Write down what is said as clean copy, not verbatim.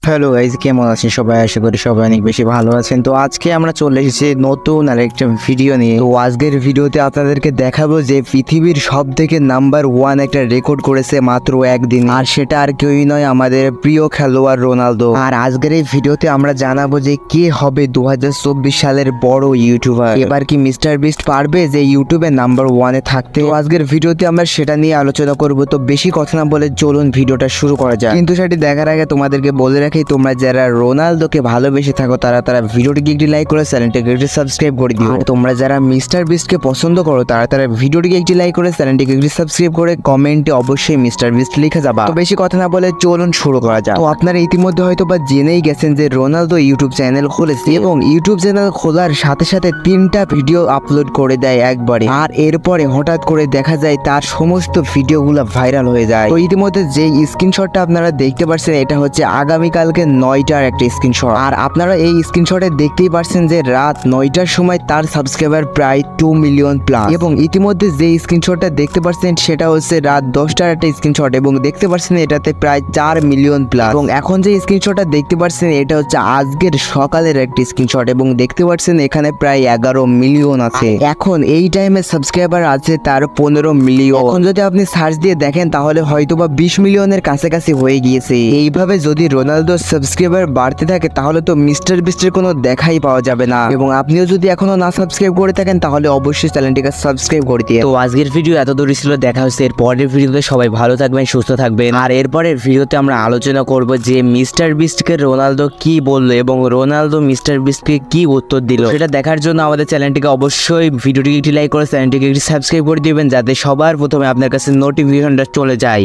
Hello guys, কেমন আছেন সবাই? আশা করি সবাই অনেক বেশি ভালো আছেন। তো আজকে আমরা চলে এসেছি নতুন আরেকটা ভিডিও নিয়ে। তো আজকের ভিডিওতে আপনাদেরকে দেখাবো যে পৃথিবীর সব থেকে নাম্বার 1 একটা রেকর্ড করেছে মাত্র একদিন, আর সেটা আর কেউই নয়, আমাদের প্রিয় খেলোয়াড় রোনালদো। আর আজকের এই ভিডিওতে আমরা জানাবো যে কে হবে 2024 সালের বড় ইউটিউবার। এবার কি মিস্টার বিস্ট পারবে যে ইউটিউবে নাম্বার 1-এ থাকতে? তো আজকের ভিডিওতে আমরা সেটা নিয়ে আলোচনা করব। তো বেশি কথা না বলে চলুন ভিডিওটা শুরু করা যাক। কিন্তু সেটি দেখার আগে তোমাদেরকে বলে রাখি, তোমরা যারা রোনালদোকে ভালোবেসে থাকো তারা ভিডিওটিকে একটি লাইক করে চ্যানেলটিকে একটি সাবস্ক্রাইব করে দিও। আর তোমরা যারা মিস্টার বিস্টকে পছন্দ করো তারা ভিডিওটিকে একটি লাইক করে চ্যানেলটিকে একটি সাবস্ক্রাইব করে কমেন্টে অবশ্যই মিস্টার বিস্ট লিখে যাবা। তো বেশি কথা না বলে চলুন শুরু করা যাক। তো আপনারা ইতিমধ্যে হয়তো বা জেনেই গেছেন যে রোনালদো ইউটিউব চ্যানেল খুলেছে এবং ইউটিউব চ্যানেল খোলার সাথে সাথে 3টা ভিডিও আপলোড করে দেয় একবারে। আর এরপরে হঠাৎ করে দেখা যায় তার সমস্ত ভিডিওগুলো ভাইরাল হয়ে যায়। তো ইতিমধ্যে যে স্ক্রিনশটটা আপনারা দেখতে পাচ্ছেন এটা হচ্ছে আগামীকালকে 9টার একটা স্ক্রিনশট। আর আপনারা এই স্ক্রিনশটে দেখতেই পাচ্ছেন যে রাত 9টার সময় তার সাবস্ক্রাইবার প্রায় 2 মিলিয়ন প্লাস। এবং ইতিমধ্যে যে স্ক্রিনশটটা দেখতে পাচ্ছেন সেটা হচ্ছে রাত 10টার একটা স্ক্রিনশট এবং দেখতে পাচ্ছেন এটাতে প্রায় 4 মিলিয়ন প্লাস। এবং এখন যে স্ক্রিনশটটা দেখতে পাচ্ছেন এটা হচ্ছে আজকের সকালের একটা স্ক্রিনশট এবং দেখতে পাচ্ছেন এখানে প্রায় 11 মিলিয়ন আছে। এখন এই টাইমে সাবস্ক্রাইবার আছে তার 15 মিলিয়ন। এখন যদি আপনি সার্চ দিয়ে দেখেন তাহলে হয়তোবা 20 মিলিয়নের কাছাকাছি হয়ে গিয়েছে। এইভাবে যদি রোনালদো সাবস্ক্রাইবার বাড়তে থাকে তাহলে তো মিস্টার বিস্টের কোনো দেখাই পাওয়া যাবে না। এবং আপনিও যদি এখনো না সাবস্ক্রাইব করে থাকেন তাহলে অবশ্যই চ্যানেলটিকে সাবস্ক্রাইব করে দিয়ে। তো আজকের ভিডিও এত দূরই ছিল, দেখা হচ্ছে এর পরের ভিডিওতে। সবাই ভালো থাকবেন, সুস্থ থাকবেন। আর এরপরের ভিডিওতে আমরা আলোচনা করব যে মিস্টার বিস্টকে রোনালদো কি বললো এবং রোনালদো মিস্টার বিস্টকে কি উত্তর দিল। সেটা দেখার জন্য আমাদের চ্যানেলটিকে অবশ্যই ভিডিওটিকে একটি লাইক করে চ্যানেলটিকে একটি সাবস্ক্রাইব করে দিবেন যাতে সবার প্রথমে আপনার কাছে নোটিফিকেশনটা চলে যায়।